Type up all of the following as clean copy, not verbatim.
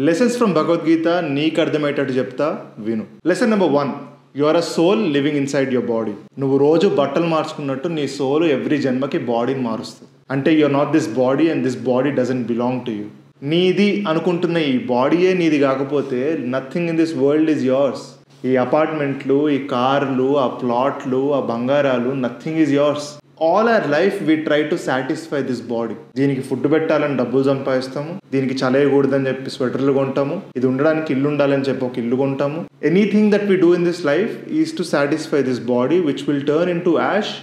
Lessons from Bhagavad Gita నీకు అర్థమయ్యేటట్టు చెప్తా విను. Lesson number 1, you are a soul living inside your body. నువ్వు రోజు బట్టలు మార్చుకున్నట్టు నీ సోల్ ఎవ్రీ జన్మకి బాడీని మారుస్తుంది. అంటే you are not this body and this body doesn't belong to you. నీది అనుకుంటున్న ఈ బాడీయే నీది కాకపోతే nothing in this world is yours. ఈ అపార్ట్మెంట్లు, ఈ కార్లు, ఆ ప్లాట్లు, ఆ బంగారాలు, nothing is yours. All our life we try to satisfy this body. దీనికి ఫుడ్ పెట్టాలని డబ్బులు సంపాదిస్తాము, దీనికి చలేయకూడదని చెప్పి స్వెటర్లు కొంటాము, ఇది ఉండడానికి ఇల్లు ఉండాలని చెప్పి ఒక ఇల్లు కొంటాము. Anything that we do in this life is to satisfy this body which will turn in to ash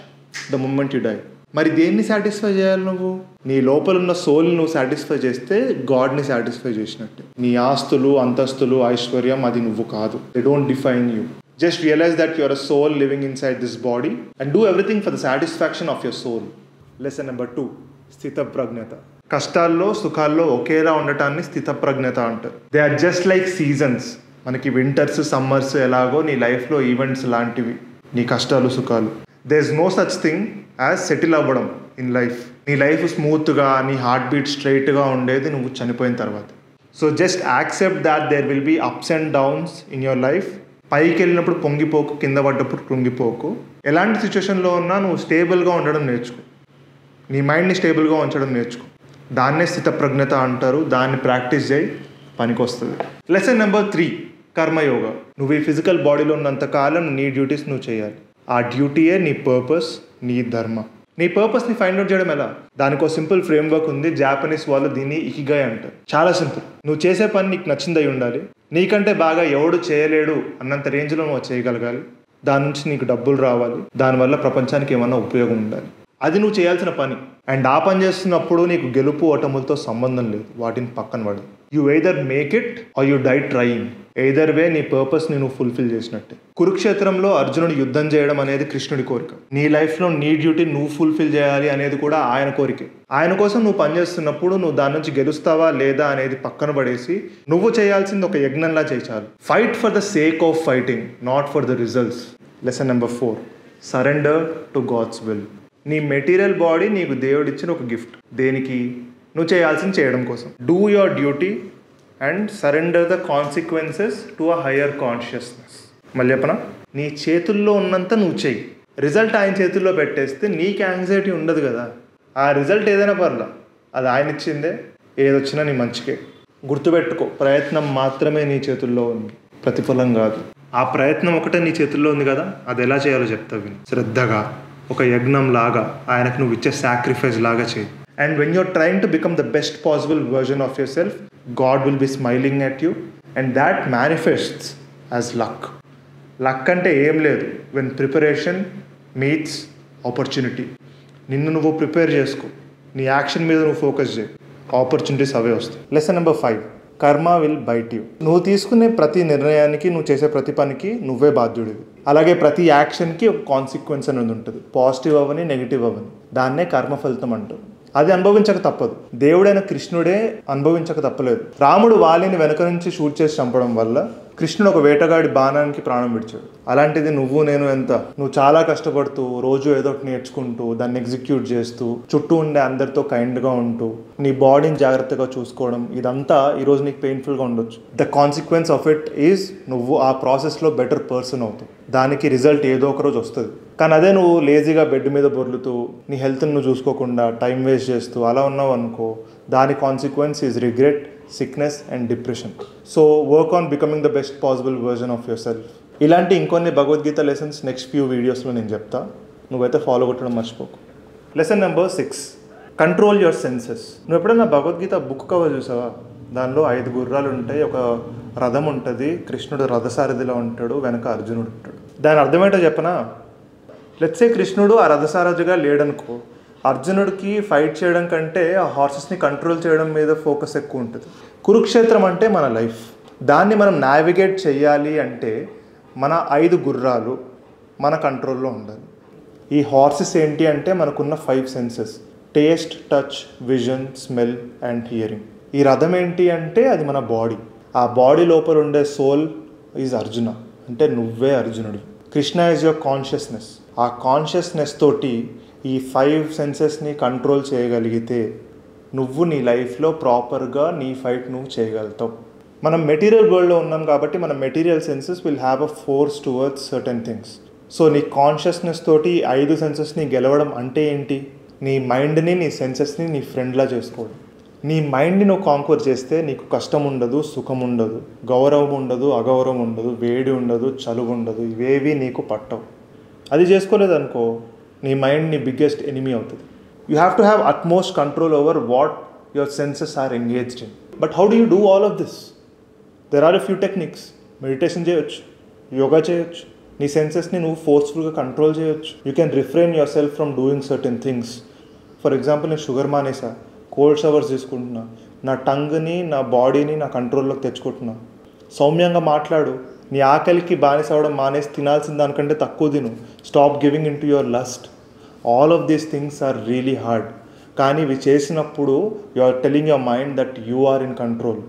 the moment you die. మరి దేన్ని సాటిస్ఫై చేయాలి నువ్వు? నీ లోపల ఉన్న సోల్ నువ్వు సాటిస్ఫై చేస్తే గాడ్ని సాటిస్ఫై చేసినట్టే. నీ ఆస్తులు, అంతస్తులు, ఐశ్వర్యం అది నువ్వు కాదు. They don't define you. Just realize that you are a soul living inside this body and do everything for the satisfaction of your soul. Lesson number 2, స్థితప్రజ్ఞత. కష్టాల్లో సుఖాల్లో ఒకేలా ఉండటాన్ని స్థితప్రజ్ఞత అంటారు. They are just like seasons. మనకి winters, summers ఎలాగో నీ లైఫ్లో ఈవెంట్స్ లాంటివి నీ కష్టాలు సుఖాలు. There is no such thing as settle అవ్వడం ఇన్ లైఫ్. నీ లైఫ్ స్మూత్గా, నీ హార్ట్ బీట్ స్ట్రైట్గా ఉండేది నువ్వు చనిపోయిన తర్వాత. So just accept that there will be ups and downs in your life. పైకి వెళ్ళినప్పుడు పొంగిపోకు, కింద పడ్డప్పుడు కృంగిపోకు. ఎలాంటి సిచ్యువేషన్లో ఉన్నా నువ్వు స్టేబుల్గా ఉండడం నేర్చుకో. నీ మైండ్ని స్టేబుల్గా ఉంచడం నేర్చుకో. దాన్నే స్థితప్రజ్ఞత అంటారు. దాన్ని ప్రాక్టీస్ చేయి, పనికి వస్తుంది. Lesson number 3, karma yoga. నువ్వు ఈ ఫిజికల్ బాడీలో ఉన్నంతకాలం నీ డ్యూటీస్ నువ్వు చేయాలి. ఆ డ్యూటీయే నీ పర్పస్, నీ ధర్మ. నీ పర్పస్ని ఫైండ్ అవుట్ చేయడం ఎలా? దానికి ఒక సింపుల్ ఫ్రేమ్వర్క్ ఉంది. జాపనీస్ వాళ్ళు దీన్ని ఇకిగాయ్ అంటారు. చాలా సింపుల్. నువ్వు చేసే పని నీకు నచ్చిందై ఉండాలి. నీకంటే బాగా ఎవడు చేయలేడు అన్నంత రేంజ్లో నువ్వు చేయగలగాలి. దాని నుంచి నీకు డబ్బులు రావాలి. దానివల్ల ప్రపంచానికి ఏమన్నా ఉపయోగం ఉండాలి. అది నువ్వు చేయాల్సిన పని. అండ్ ఆ పని చేస్తున్నప్పుడు నీకు గెలుపు ఓటములతో సంబంధం లేదు. వాటిని పక్కన పడు. You either make it or you die trying. Either way నీ పర్పస్ని నువ్వు ఫుల్ఫిల్ చేసినట్టే. కురుక్షేత్రంలో అర్జునుడు యుద్ధం చేయడం అనేది కృష్ణుడి కోరిక. నీ లైఫ్లో నీ డ్యూటీ నువ్వు ఫుల్ఫిల్ చేయాలి అనేది కూడా ఆయన కోరికే. ఆయన కోసం నువ్వు పనిచేస్తున్నప్పుడు నువ్వు దాని నుంచి గెలుస్తావా లేదా అనేది పక్కన పడేసి నువ్వు చేయాల్సింది ఒక యజ్ఞంలా చేయాలి. Fight for the sake of fighting, not for the results. Lesson number 4, surrender to God's will. నీ మెటీరియల్ బాడీ నీకు దేవుడిచ్చిన ఒక గిఫ్ట్. దేనికి? నువ్వు చేయాల్సింది చేయడం కోసం. Do your duty and surrender the consequences to a higher consciousness. మళ్ళీ చెప్పనా? నీ చేతుల్లో ఉన్నంత నువ్వు చెయ్యి. రిజల్ట్ ఆయన చేతుల్లో పెట్టేస్తే నీకు యాంగ్జైటీ ఉండదు కదా. ఆ రిజల్ట్ ఏదైనా పర్లా, అది ఆయన ఇచ్చిందే. ఏదొచ్చినా నీ మంచికే. గుర్తుపెట్టుకో, ప్రయత్నం మాత్రమే నీ చేతుల్లో ఉంది, ప్రతిఫలం కాదు. ఆ ప్రయత్నం ఒకటే నీ చేతుల్లో ఉంది కదా, అది ఎలా చేయాలో చెప్తా విను. శ్రద్ధగా, ఒక యజ్ఞం లాగా, ఆయనకు నువ్వు ఇచ్చే సాక్రిఫైస్ లాగా చేయి. And when you're trying to become the best possible version of yourself, god will be smiling at you and that manifests as luck. Luck అంటే ఏం లేదు, వెన్ ప్రిపరేషన్ మీట్స్ ఆపర్చునిటీ. నిన్ను నువ్వు ప్రిపేర్ చేసుకో, నీ action మీద నువ్వు focus చేయి, ఆపర్చునిటీస్ అవే వస్తాయి. లెసన్ నెంబర్ 5, కర్మ విల్ బైట్ యూ. నువ్వు తీసుకునే ప్రతి నిర్ణయానికి, నువ్వు చేసే ప్రతి పనికి నువ్వే బాధ్యుడివి. అలాగే ప్రతి యాక్షన్కి ఒక కాన్సిక్వెన్స్ అనేది ఉంటుంది. పాజిటివ్ అవ్వని, నెగిటివ్ అవ్వని. దాన్నే కర్మ ఫలితం అంటారు. అది అనుభవించక తప్పదు. దేవుడైన కృష్ణుడే అనుభవించక తప్పలేదు. రాముడు వాలిని వెనక నుంచి షూట్ చేసి చంపడం వల్ల కృష్ణుడు ఒక వేటగాడి బాణానికి ప్రాణం విడిచాడు. అలాంటిది నువ్వు నేను ఎంత? నువ్వు చాలా కష్టపడుతూ, రోజు ఏదో ఒకటి నేర్చుకుంటూ, దాన్ని ఎగ్జిక్యూట్ చేస్తూ, చుట్టూ ఉండే అందరితో కైండ్గా ఉంటూ, నీ బాడీని జాగ్రత్తగా చూసుకోవడం, ఇదంతా ఈరోజు నీకు పెయిన్ఫుల్గా ఉండొచ్చు. The consequence of it is నువ్వు ఆ ప్రాసెస్లో బెటర్ పర్సన్ అవుతావు. దానికి రిజల్ట్ ఏదో ఒక రోజు వస్తుంది. కానీ అదే నువ్వు లేజీగా బెడ్ మీద బొర్లుతూ, నీ హెల్త్ని నువ్వు చూసుకోకుండా టైం వేస్ట్ చేస్తూ అలా ఉన్నావు అనుకో, దాని consequence is regret, sickness and depression. So work on becoming the best possible version of your self. ఇలాంటి ఇంకొన్ని భగవద్గీత లెసన్స్ నెక్స్ట్ ఫ్యూ వీడియోస్లో నేను చెప్తా. నువ్వైతే ఫాలో కొట్టడం మర్చిపోకు. Lesson number 6, control your senses. నువ్వు ఎప్పుడైనా భగవద్గీత బుక్ కవర్ చూసావా? దానిలో 5 గుర్రాలు ఉంటాయి, ఒక రథం ఉంటుంది, కృష్ణుడు రథసారథిలో ఉంటాడు, వెనక అర్జునుడు ఉంటాడు. దాని అర్థమేంటో చెప్పనా? లెట్సే కృష్ణుడు ఆ రథసారథిగా లేడనుకో, అర్జునుడికి ఫైట్ చేయడం కంటే ఆ హార్సెస్ని కంట్రోల్ చేయడం మీద ఫోకస్ ఎక్కువ ఉంటుంది. కురుక్షేత్రం అంటే మన లైఫ్. దాన్ని మనం నావిగేట్ చేయాలి అంటే మన 5 గుర్రాలు మన కంట్రోల్లో ఉండాలి. ఈ హార్సెస్ ఏంటి అంటే మనకున్న 5 senses: taste, touch, vision, smell and hearing. ఈ రథం ఏంటి అంటే అది మన బాడీ. ఆ బాడీ లోపల ఉండే సోల్ ఈజ్ అర్జున, అంటే నువ్వే అర్జునుడు. Krishna is your consciousness. ఆ కాన్షియస్నెస్ తోటి ఈ 5 సెన్సెస్ని కంట్రోల్ చేయగలిగితే నువ్వు నీ లైఫ్లో ప్రాపర్గా నీ ఫైట్ నువ్వు చేయగలుగుతావు. మనం మెటీరియల్ వరల్డ్లో ఉన్నాం కాబట్టి మన material senses will have a force towards certain things. So నీ కాన్షియస్నెస్ తోటి 5 సెన్సెస్ని గెలవడం అంటే ఏంటి? నీ మైండ్ని, నీ సెన్సెస్ని నీ ఫ్రెండ్లా చేసుకోవడం. నీ మైండ్ని నువ్వు కాంక్వర్ చేస్తే నీకు కష్టం ఉండదు, సుఖం ఉండదు, గౌరవం ఉండదు, అగౌరవం ఉండదు, వేడి ఉండదు, చలువు ఉండదు, ఇవేవి నీకు పట్టవు. అది చేసుకోలేదనుకో నీ మైండ్ నీ బిగ్గెస్ట్ ఎనిమీ అవుతుంది. You have to have utmost control over what your senses are engaged in. But how do you do all of this? There are a few techniques. Meditation చేయొచ్చు, యోగా చేయొచ్చు, నీ సెన్సెస్ని నువ్వు ఫోర్స్ఫుల్గా కంట్రోల్ చేయొచ్చు. You can refrain yourself from doing certain things. For example, నేను sugar మానేసా, cold showers తీసుకుంటున్నా, నా టంగ్ని, నా బాడీని నా కంట్రోల్లోకి తెచ్చుకుంటున్నా. సౌమ్యంగా మాట్లాడు, నీ ఆకలికి బానిస అవ్వడం మానేసి తినాల్సిన దానికంటే తక్కువ తిను. Stop giving in to your lust. All of these things are really hard. కానీ ఇవి చేసినప్పుడు you are telling your mind that you are in control.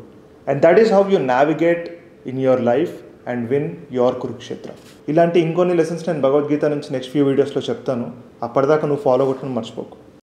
And that is how you navigate in your life and win your Kurukshetra. ఇలాంటి ఇంకొన్ని lessons నేను భగవద్గీత నుంచి next few వీడియోస్లో చెప్తాను. అప్పటిదాకా నువ్వు ఫాలో కొట్టడం మర్చిపోకు.